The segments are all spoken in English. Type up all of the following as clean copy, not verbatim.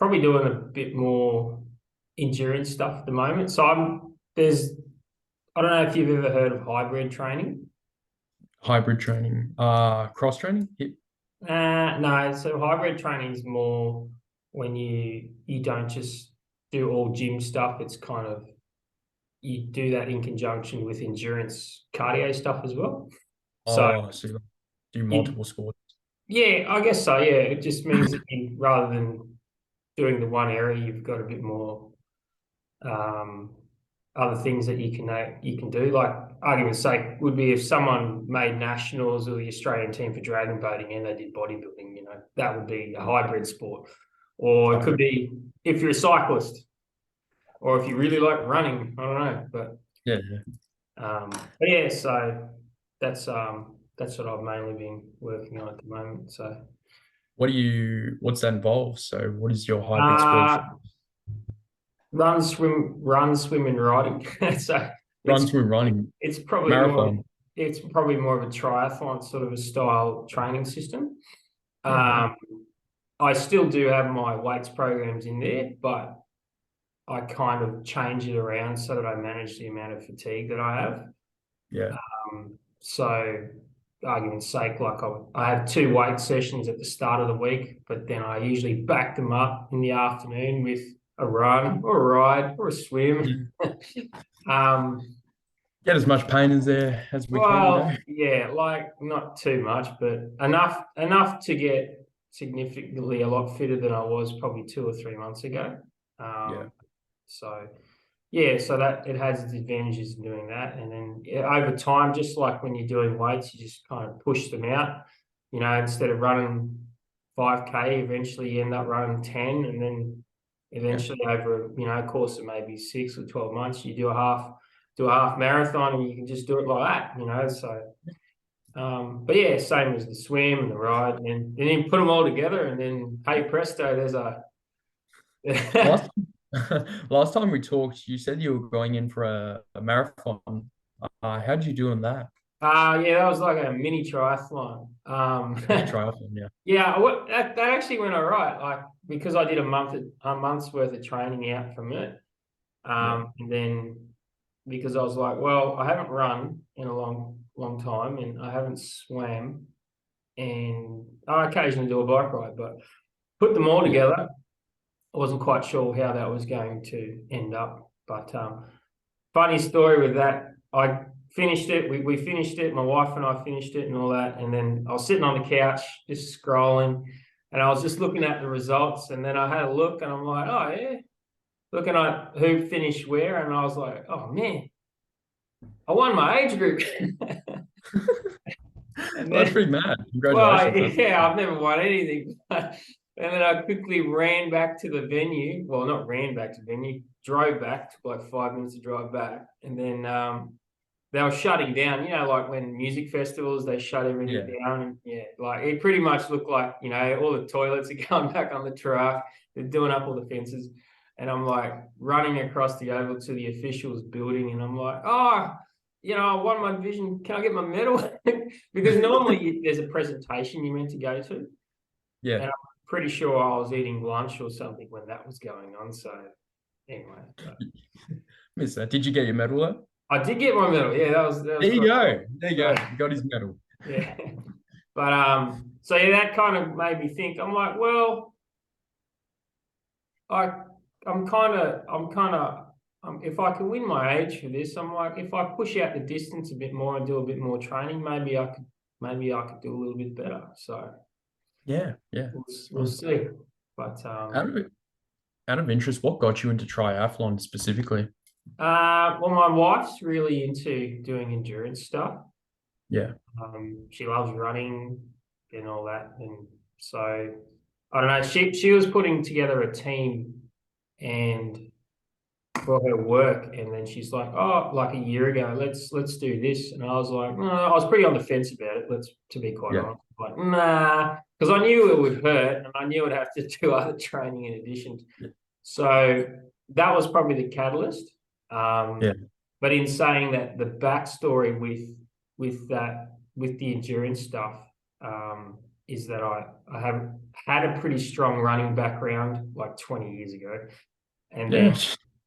probably doing a bit more endurance stuff at the moment. So I don't know if you've ever heard of hybrid training. Hybrid training, cross training. No, so hybrid training is more when you don't just do all gym stuff. It's kind of you do that in conjunction with endurance cardio stuff as well. So So you do it, multiple sports. yeah, I guess so. Yeah, it just means that rather than doing the one area, you've got a bit more um, other things that you can do. Like argument's sake would be if someone made nationals or the Australian team for dragon boating and they did bodybuilding, that would be a hybrid sport. Or it could Okay. be if you're a cyclist or if you really like running. I don't know, Yeah. but yeah. So that's what I've mainly been working on at the moment. So What's that involved? So what is your hybrid sport? uh, run, swim, and riding. So Run, it's swim, running, it's probably more marathon. it's probably more of a triathlon sort of a style training system. Yeah, right. Um, I still do have my weights programs in there, but I kind of change it around so that I manage the amount of fatigue that I have. Yeah. So, argument's sake, like I have two weight sessions at the start of the week, but then I usually back them up in the afternoon with a run or a ride or a swim. Mhm. Um, Get as much pain as there as we can. Well, yeah, like not too much, but enough to get significantly a lot fitter than I was probably 2 or 3 months ago. Yeah. Um, so yeah, so that it has its advantages in doing that, and then over time, just like when you're doing weights, you just kind of push them out. Instead of running 5K, eventually you end up running 10, and then Yeah. eventually over a course of maybe 6 or 12 months, you do a half marathon, and you can just do it like that. So, but yeah, same as the swim and the ride, and then put them all together, and then hey presto, there's a Last last time we talked, you said you were going in for a marathon. How did you do on that? Yeah, that was like a mini triathlon. Mini triathlon, yeah. Yeah, that actually went all right. Like because I did a month's worth of training out from it, Yeah. and then because I was like, well, I haven't run in a long, long time, and I haven't swam, and I occasionally do a bike ride, but put them all Yeah. together. I wasn't quite sure how that was going to end up, but funny story with that. I finished it. We finished it. My wife and I finished it and all that. And then I was sitting on the couch just scrolling, and I was just looking at the results. And then I had a look, and I'm like, oh yeah, looking at who finished where, and I was like, oh man, I won my age group. And Well, that's then, pretty mad. well, Congratulations. That's yeah, I've never won anything. And then I quickly ran back to the venue. Well, not ran back to the venue, drove back, took like 5 minutes to drive back. And then they were shutting down, like when music festivals, they shut everything yeah. down. And yeah, like it pretty much looked like, all the toilets are going back on the truck. They're doing up all the fences. And I'm like running across the oval to the officials building. And I'm like, oh, I won my division. Can I get my medal? Because normally there's a presentation you're meant to go to. Yeah. And I'm pretty sure I was eating lunch or something when that was going on. So anyway, Miss that. Did you get your medal though? I did get my medal. Yeah, that was There you quite go. cool. There you So go. You got his medal. yeah, but so yeah, that kind of made me think. I'm like, well, I, if I can win my age for this, I'm like, if I push out the distance a bit more and do a bit more training, maybe I could do a little bit better. So Yeah. Yeah. we'll Awesome. see. But Out of out of interest, what got you into triathlon specifically? well, my wife's really into doing endurance stuff. Yeah. She loves running and all that, and so I don't know. She was putting together a team and for her work, and then she's like, "Oh, like a year ago, let's do this," and I was like, "No," I was pretty on the fence about it. To be quite Yeah. honest, like, nah, because I knew it would hurt, and I knew I'd have to do other training in addition. Yeah. So that was probably the catalyst. Yeah. But in saying that, the backstory with the endurance stuff is that I have had a pretty strong running background like 20 years ago, and then Yeah.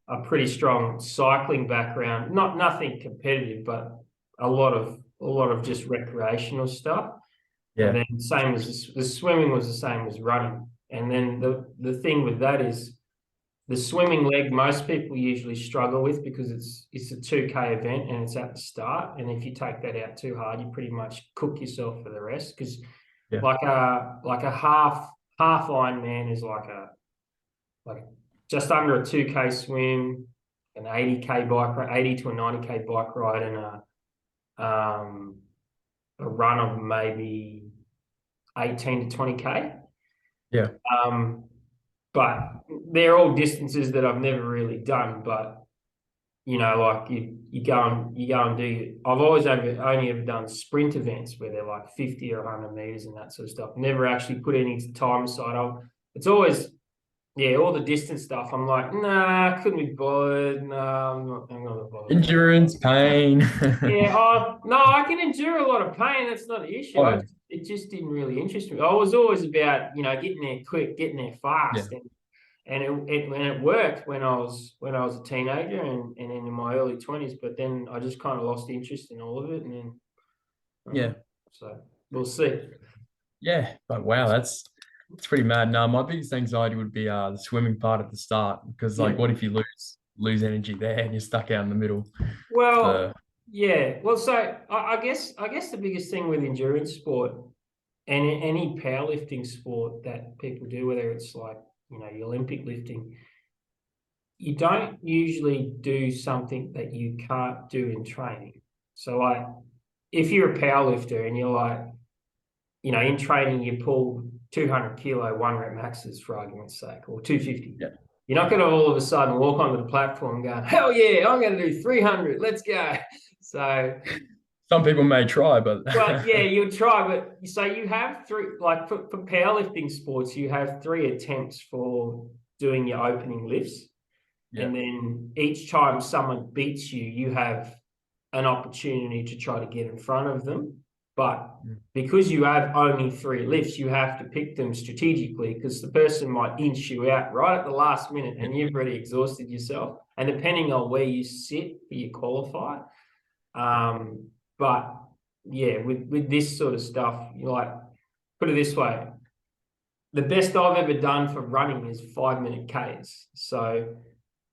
a pretty strong cycling background. Nothing competitive, but a lot of just recreational stuff. And Yeah. then same as the swimming was the same as running. And then the thing with that is the swimming leg, most people usually struggle with because it's a 2K event and it's at the start. And if you take that out too hard, you pretty much cook yourself for the rest. Because Yeah. like a half Ironman is like just under a 2K swim, an 80K bike ride, 80 to a 90K bike ride, and a run of maybe 18 to 20K. Yeah. But they're all distances that I've never really done. But like you go and do. I've always only ever done sprint events where they're like 50 or 100 meters and that sort of stuff. Never actually put any time aside. It's always all the distance stuff. I'm like, nah, couldn't be bothered. No, I'm not bothered. Endurance, pain. Yeah, no, I can endure a lot of pain. That's not the issue. Oh, yeah. It just didn't really interest me. I was always about, getting there quick, getting there Yeah. fast, and it worked when I was a teenager and in my early 20s. But then I just kind of lost interest in all of it, and then Yeah. so we'll see. Yeah. But wow, it's pretty mad. No, my biggest anxiety would be the swimming part at the start because Yeah. like what if you lose energy there and you're stuck out in the middle Well, for yeah. Well, so I guess the biggest thing with endurance sport and any powerlifting sport that people do, whether it's like, the Olympic lifting, you don't usually do something that you can't do in training. So like if you're a powerlifter and you're like, in training you pull 200 kilo 1 rep maxes for argument's sake, or 250. yeah. You're not going to all of a sudden walk onto the platform going, hell yeah, I'm going to do 300. Let's go. So Some people may try, but well, yeah, you'll try, but so you have three, like for powerlifting sports, you have 3 attempts for doing your opening lifts. yeah. And then each time someone beats you, you have an opportunity to try to get in front of them. But because you have only 3 lifts, you have to pick them strategically because the person might inch you out right at the last minute and you've already exhausted yourself. And depending on where you sit for your qualifier. But yeah, with this sort of stuff, put it this way, the best I've ever done for running is 5-minute Ks. So,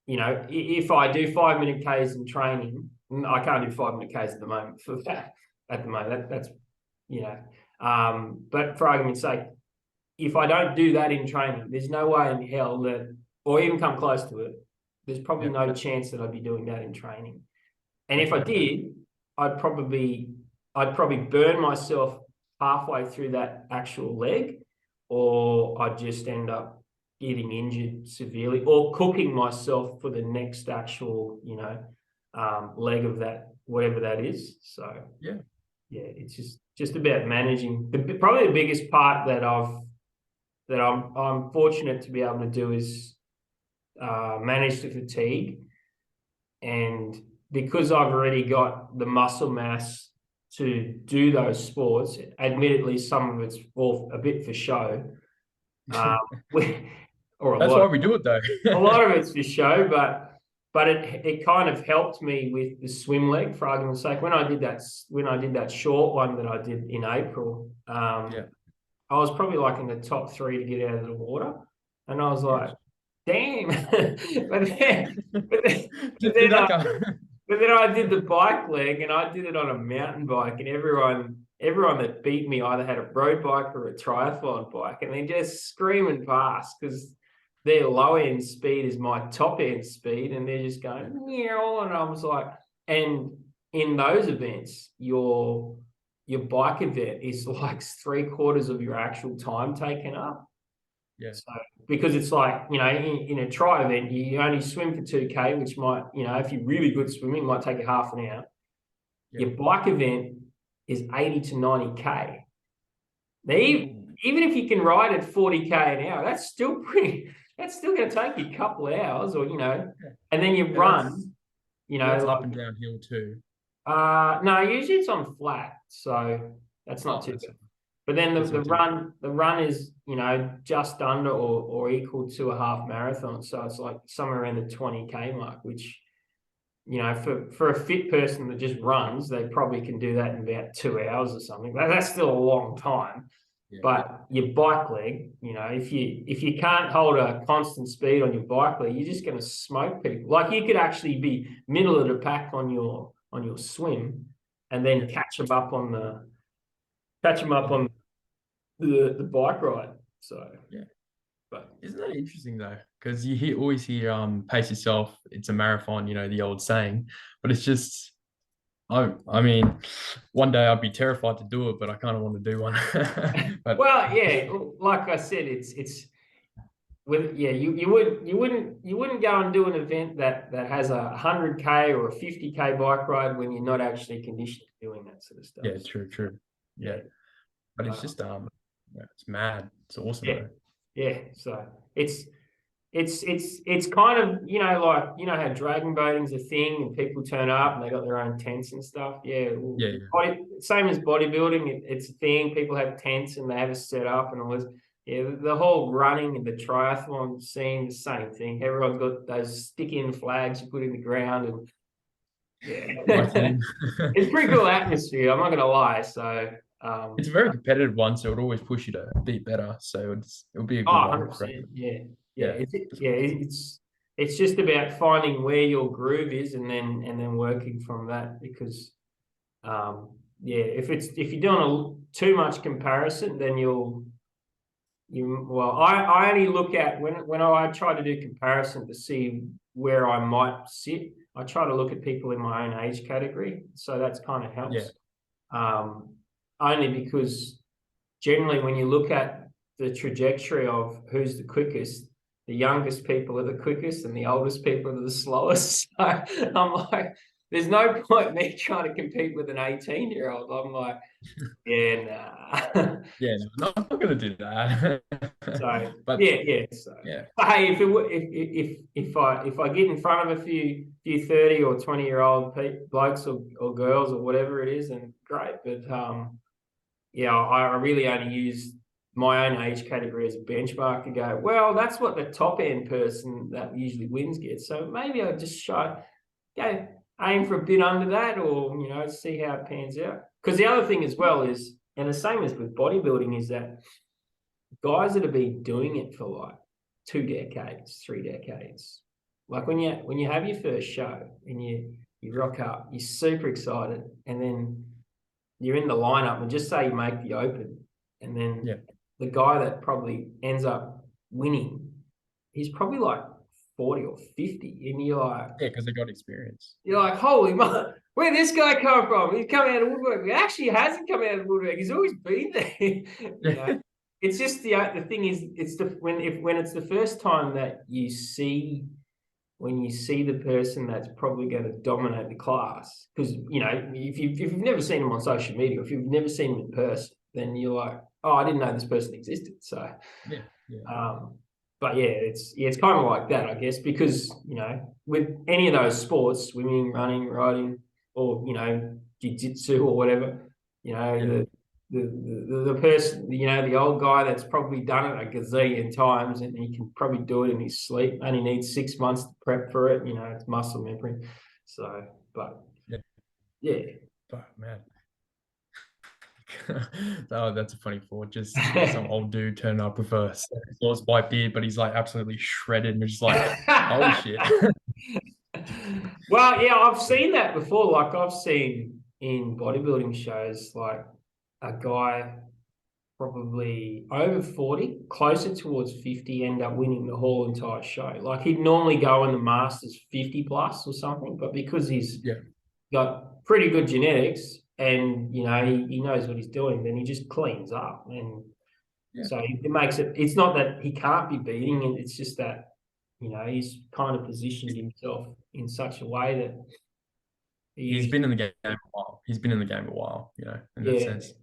if I do 5-minute Ks in training, I can't do 5-minute Ks at the moment for that. At the moment, that's but for argument's sake, if I don't do that in training, there's no way in hell that, or even come close to it, there's probably no chance that I'd be doing that in training. And if I did, I'd probably burn myself halfway through that actual leg, or I'd just end up getting injured severely, or cooking myself for the next actual, leg of that, whatever that is. So yeah, it's just about managing. Probably the biggest part that I'm fortunate to be able to do is manage the fatigue, and because I've already got the muscle mass to do those sports, admittedly, some of it's all a bit for show, or that's why we do it though. a lot of it's for show, but it kind of helped me with the swim leg, for argument's sake. When I did that short one that I did in April, I was probably like in the top 3 to get out of the water, and I was like, damn. But then I did the bike leg, and I did it on a mountain bike, and everyone that beat me either had a road bike or a triathlon bike, and they're just screaming past because their low end speed is my top end speed, and they're just going, meow. And I was like, and in those events, your bike event is like 3/4 of your actual time taken up. Yeah. So, because it's like, in a tri event, you only swim for 2K, which might, if you're really good swimming, might take you half an hour. Yeah. Your bike event is 80 to 90K. Now, even if you can ride at 40K an hour, that's still going to take you a couple of hours, or, and then you run, that's up and downhill too. No, usually it's on flat. So that's not too bad. But then That's the what to run is, just under or equal to a half marathon. So it's like somewhere around the 20K mark, which, for a fit person that just runs, they probably can do that in about 2 hours or something. That's still a long time. yeah. But your bike leg, if you can't hold a constant speed on your bike leg, you're just going to smoke people. Like you could actually be middle of the pack on your swim, and then catch them up on the bike ride. So Yeah. but Isn't that interesting though? Because always hear pace yourself, it's a marathon, the old saying. But it's just I mean, one day I'd be terrified to do it, but I kind of want to do one. But well, yeah, like I said, it's with you wouldn't go and do an event that has a 100K or a 50K bike ride when you're not actually conditioned to doing that sort of stuff. yeah, true. Yeah. Yeah. But it's just yeah, it's mad. It's awesome Yeah. though. Yeah. So it's kind of, like, how dragon boating's a thing and people turn up and they got their own tents and stuff. Yeah. Yeah, Same as bodybuilding. It's a thing. People have tents and they have a setup and all this. Yeah. The whole running and the triathlon scene, the same thing. Everyone's got those stick-in flags you put in the ground and yeah. my team. It's a pretty cool atmosphere. I'm not going to lie. So, It's a very competitive one, so it always push you to be better. So it'll be a good one, 100%. Yeah. Yeah. Yeah, It's just about finding where your groove is and then working from that because, if you're doing too much comparison, then I only look at when I try to do comparison to see where I might sit. I try to look at people in my own age category, so that's kind of helps. Only because generally when you look at the trajectory of who's the quickest, the youngest people are the quickest and the oldest people are the slowest. So I'm like, there's no point me trying to compete with an 18-year-old. I'm like, yeah, nah. yeah. No, I'm not gonna do that. So But yeah. So yeah, hey, if I get in front of a few 30 or 20-year-old blokes or girls or whatever it is, then great. But yeah, I really only use my own age category as a benchmark to go, well, that's what the top end person that usually wins gets. So maybe I just go aim for a bit under that or, see how it pans out. Because the other thing as well is, and the same as with bodybuilding, is that guys that have been doing it for like 2 decades, 3 decades, like when you have your first show and you rock up, you're super excited, and then you're in the lineup, and just say you make the open, and then the guy that probably ends up winning, he's probably like 40 or 50, and yeah, because they got experience. you're like, holy mother, where'd this guy come from? He's coming out of woodwork. He actually hasn't come out of woodwork. He's always been there. It's just the thing is, it's when it's the first time that you see the person that's probably going to dominate the class, because if you've never seen them on social media, or if you've never seen them in person, then you're like, oh, I didn't know this person existed. So Yeah. but yeah, it's kind of like that, I guess, because with any of those sports, swimming, running, riding, or jiu-jitsu or whatever, the person, the old guy that's probably done it a gazillion times and he can probably do it in his sleep, only needs 6 months to prep for it. It's muscle memory. So, but yeah. Oh, man. Oh, that's a funny thought. Just some old dude turning up with a sauce white beard, but he's like absolutely shredded, and you're just like, holy shit. Well, yeah, I've seen that before. Like I've seen in bodybuilding shows, like a guy probably over 40, closer towards 50, end up winning the whole entire show. Like he'd normally go in the Masters 50 plus or something, but because he's got pretty good genetics and he knows what he's doing, then he just cleans up. And so it makes it's not that he can't be beating, and it's just that he's kind of positioned himself in such a way that He's been in the game a while. In that sense.